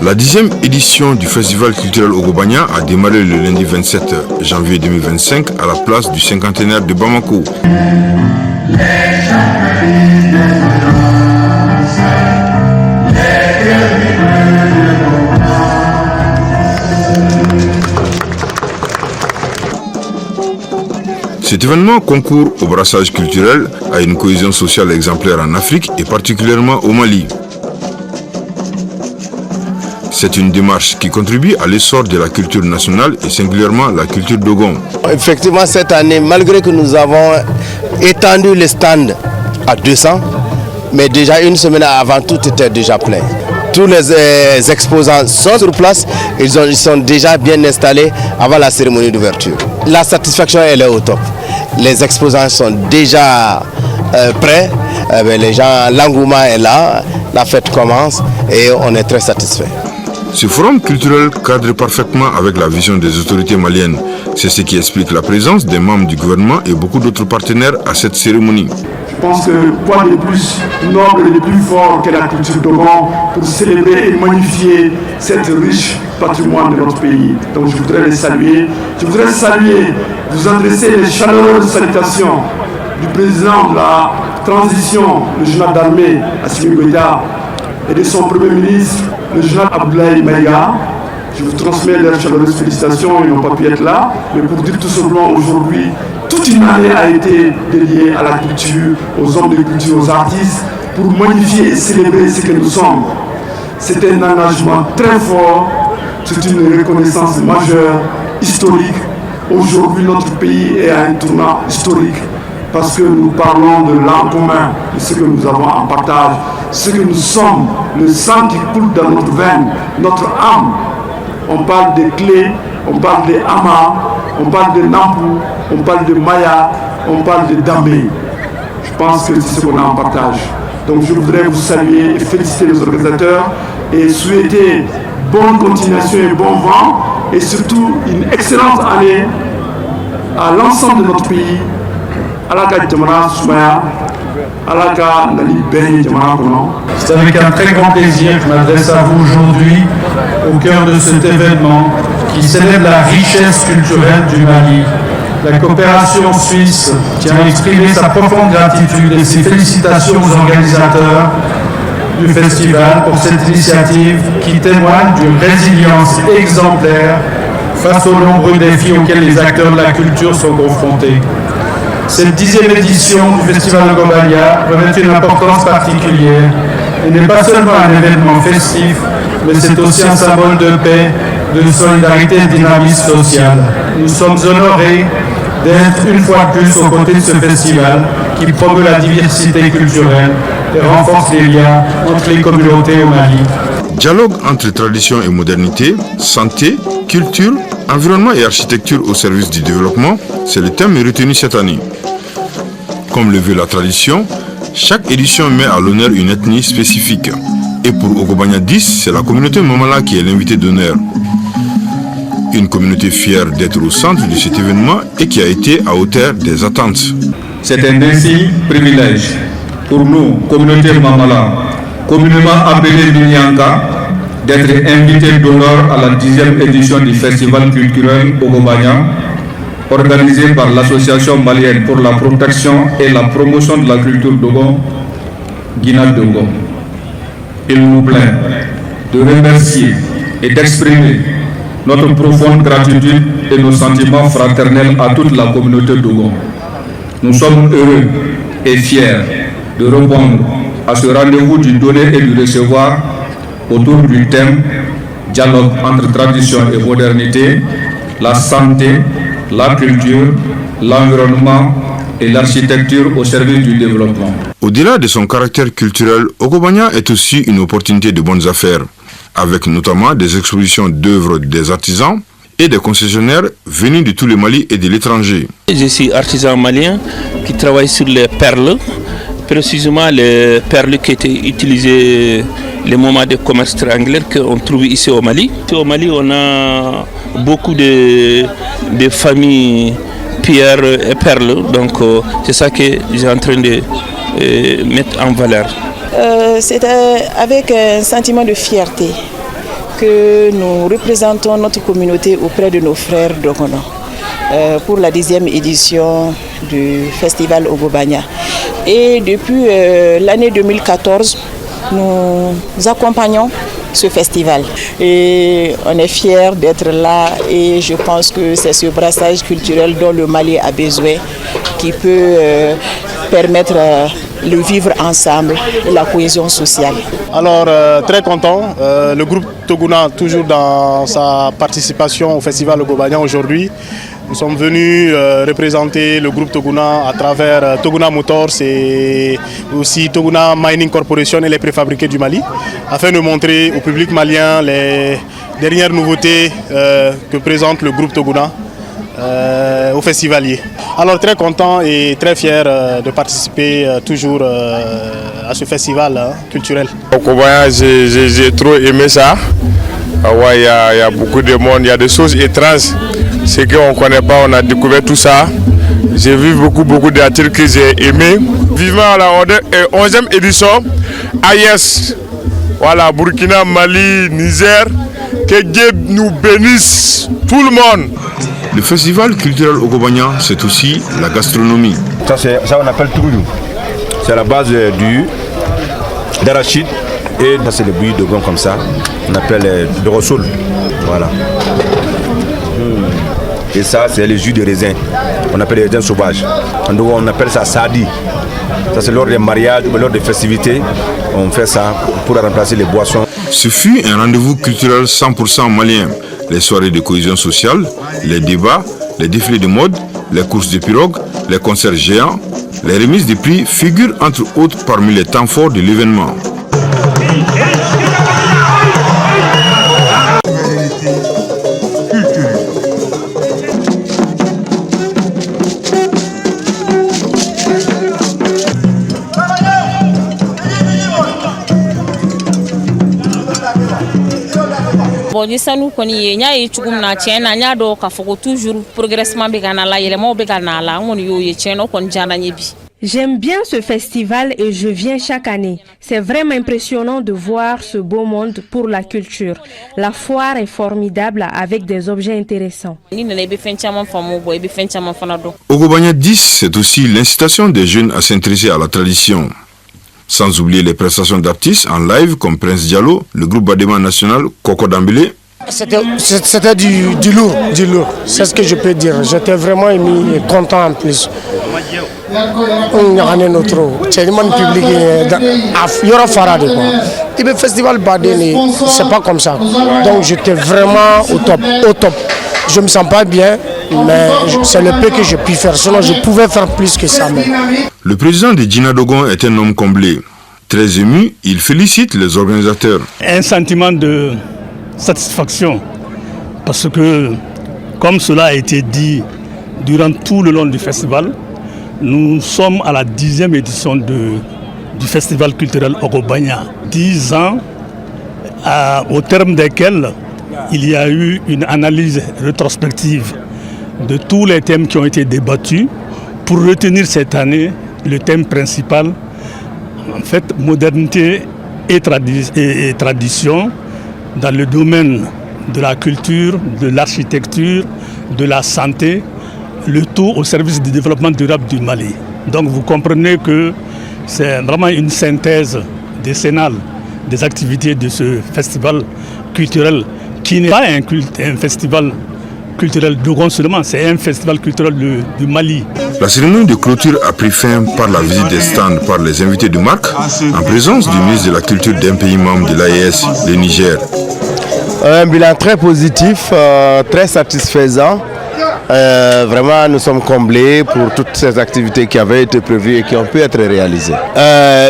La 10e édition du Festival culturel Ogobanya a démarré le lundi 27 janvier 2025 à la place du cinquantenaire de Bamako. Cet événement concourt au brassage culturel, à une cohésion sociale exemplaire en Afrique et particulièrement au Mali. C'est une démarche qui contribue à l'essor de la culture nationale et singulièrement la culture Dogon. Effectivement, cette année, malgré que nous avons étendu les stands à 200, mais déjà une semaine avant, tout était déjà plein. Tous les exposants sont sur place, ils sont déjà bien installés avant la cérémonie d'ouverture. La satisfaction, elle est au top. Les exposants sont déjà prêts, les gens, l'engouement est là, la fête commence et on est très satisfait. Ce forum culturel cadre parfaitement avec la vision des autorités maliennes. C'est ce qui explique la présence des membres du gouvernement et beaucoup d'autres partenaires à cette cérémonie. Je pense que quoi de plus noble et de plus fort que la culture Dogon pour célébrer et magnifier cette riche patrimoine de notre pays. Donc je voudrais les saluer. Je voudrais saluer, vous adresser les chaleureuses salutations du président de la transition, le général d'armée Assimi Goïta, et de son premier ministre, le général Abdoulaye Maïga. Je vous transmets leurs chaleureuses félicitations, ils n'ont pas pu être là, mais pour dire tout simplement aujourd'hui, toute une année a été dédiée à la culture, aux hommes de culture, aux artistes, pour magnifier et célébrer ce que nous sommes. C'est un engagement très fort, c'est une reconnaissance majeure, historique. Aujourd'hui, notre pays est à un tournant historique parce que nous parlons de l'an commun, de ce que nous avons en partage, ce que nous sommes, le sang qui coule dans notre veine, notre âme. On parle des clés, on parle des amas, on parle de Nampou, on parle de Maya, on parle de Damé. Je pense que c'est ce qu'on a en partage. Donc je voudrais vous saluer et féliciter les organisateurs et souhaiter bonne continuation et bon vent et surtout une excellente année à l'ensemble de notre pays. C'est avec un très grand plaisir que je m'adresse à vous aujourd'hui au cœur de cet événement qui célèbre la richesse culturelle du Mali. La coopération suisse tient à exprimer sa profonde gratitude et ses félicitations aux organisateurs du festival pour cette initiative qui témoigne d'une résilience exemplaire face aux nombreux défis auxquels les acteurs de la culture sont confrontés. Cette 10e édition du Festival Ogobanya revêt une importance particulière et n'est pas seulement un événement festif, mais c'est aussi un symbole de paix, de solidarité et de dynamisme social. Nous sommes honorés d'être une fois de plus aux côtés de ce festival qui promeut la diversité culturelle et renforce les liens entre les communautés au Mali. Dialogue entre tradition et modernité, santé, culture, environnement et architecture au service du développement, c'est le thème retenu cette année. Comme le veut la tradition, chaque édition met à l'honneur une ethnie spécifique. Et pour Ogobanya 10, c'est la communauté Mamala qui est l'invité d'honneur. Une communauté fière d'être au centre de cet événement et qui a été à hauteur des attentes. C'est un ainsi privilège pour nous, communauté Mamala, communément appelée Binyanka, d'être invité d'honneur à la 10e édition du Festival culturel Ogobanya, organisé par l'Association malienne pour la protection et la promotion de la culture Dogon, Guina Dogon. Il nous plaît de remercier et d'exprimer notre profonde gratitude et nos sentiments fraternels à toute la communauté Dogon. Nous sommes heureux et fiers de répondre à ce rendez-vous du donner et du recevoir autour du thème dialogue entre tradition et modernité, la santé, la culture, l'environnement et l'architecture au service du développement. Au-delà de son caractère culturel, Ogobanya est aussi une opportunité de bonnes affaires, avec notamment des expositions d'œuvres des artisans et des concessionnaires venus de tout le Mali et de l'étranger. Je suis artisan malien qui travaille sur les perles, précisément les perles qui étaient utilisées les moments de commerce triangulaire qu'on trouve ici au Mali. Au Mali, on a beaucoup de familles pierres et perles, donc c'est ça que j'ai en train de mettre en valeur. C'est avec un sentiment de fierté que nous représentons notre communauté auprès de nos frères Dogono pour la 10e édition du festival Ogobanya. Et depuis l'année 2014, nous accompagnons ce festival. Et on est fiers d'être là et je pense que c'est ce brassage culturel dont le Mali a besoin qui peut permettre le vivre ensemble et la cohésion sociale. Alors très content, le groupe Toguna toujours dans sa participation au festival Ogobanya aujourd'hui. Nous sommes venus représenter le groupe Toguna à travers Toguna Motors et aussi Toguna Mining Corporation et les préfabriqués du Mali, afin de montrer au public malien les dernières nouveautés que présente le groupe Toguna aux festivaliers. Alors très content et très fier de participer toujours à ce festival culturel. Ogobanya, j'ai trop aimé ça. Il y a beaucoup de monde, il y a des choses étranges. Ce qu'on ne connaît pas, on a découvert tout ça. J'ai vu beaucoup d'articles que j'ai aimés. Vivement à la 11e édition, AIS, voilà, Burkina, Mali, Niger, que Dieu nous bénisse, tout le monde. Le festival culturel Ogobanya, c'est aussi la gastronomie. Ça on appelle Tourou. C'est la base d'arachide et ça c'est le bouilli de gon comme ça. On appelle de rossoul. Voilà. Et ça, c'est le jus de raisin. On appelle les raisins sauvages. On appelle ça sadi. Ça, c'est lors des mariages ou lors des festivités. On fait ça pour remplacer les boissons. Ce fut un rendez-vous culturel 100% malien. Les soirées de cohésion sociale, les débats, les défilés de mode, les courses de pirogues, les concerts géants, les remises de prix figurent entre autres parmi les temps forts de l'événement. Bon, ni sanu koni ye nya ye chugum na tiena nya do ka foko toujours progressement be kana la yele mo be kana la on yo ye tieno kon jana nyebi. J'aime bien ce festival et je viens chaque année. C'est vraiment impressionnant de voir ce beau monde pour la culture. La foire est formidable avec des objets intéressants. Ogobanya 10, c'est aussi l'incitation des jeunes à s'intéresser à la tradition. Sans oublier les prestations d'artistes en live comme Prince Diallo, le groupe Badema National, Coco Dambélé. C'était du lourd, c'est ce que je peux dire. J'étais vraiment ému et content en plus. On a gagné notre c'est le public il y aura farade quoi. Et le festival Badeni, c'est pas comme ça. Donc j'étais vraiment au top. Je me sens pas bien, mais c'est le peu que je puis faire. Sinon je pouvais faire plus que ça. Mais... Le président de Djina Dogon est un homme comblé. Très ému, il félicite les organisateurs. Un sentiment de satisfaction parce que, comme cela a été dit durant tout le long du festival, nous sommes à la 10e édition du festival culturel Ogobanya. 10 ans au terme desquels il y a eu une analyse rétrospective de tous les thèmes qui ont été débattus pour retenir cette année le thème principal, en fait, modernité et tradition dans le domaine de la culture, de l'architecture, de la santé, le tout au service du développement durable du Mali. Donc vous comprenez que c'est vraiment une synthèse décennale des activités de ce festival culturel qui n'est pas un festival culturel Dogon seulement, c'est un festival culturel du Mali. La cérémonie de clôture a pris fin par la visite des stands par les invités du MAC en présence du ministre de la Culture d'un pays membre de l'AES, le Niger. Un bilan très positif, très satisfaisant. Vraiment, nous sommes comblés pour toutes ces activités qui avaient été prévues et qui ont pu être réalisées.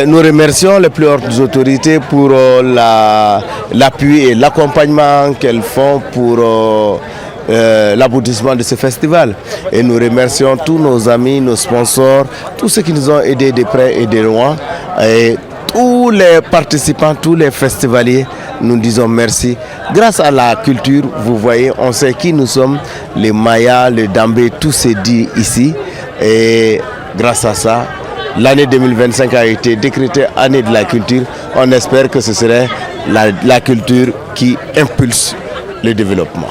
Nous remercions les plus hautes autorités pour l'appui et l'accompagnement qu'elles font pour l'aboutissement de ce festival. Et nous remercions tous nos amis, nos sponsors, tous ceux qui nous ont aidés de près et de loin. Et tous les participants, tous les festivaliers, nous disons merci. Grâce à la culture, vous voyez, on sait qui nous sommes, les Mayas, les Dambé, tout s'est dit ici. Et grâce à ça, l'année 2025 a été décrétée année de la culture. On espère que ce serait la culture qui impulse le développement.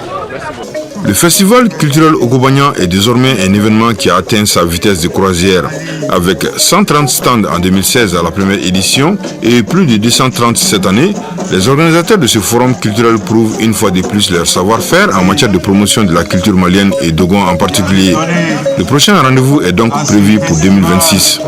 Le festival culturel Ogobagna est désormais un événement qui a atteint sa vitesse de croisière. Avec 130 stands en 2016 à la première édition et plus de 230 cette année, les organisateurs de ce forum culturel prouvent une fois de plus leur savoir-faire en matière de promotion de la culture malienne et Dogon en particulier. Le prochain rendez-vous est donc prévu pour 2026.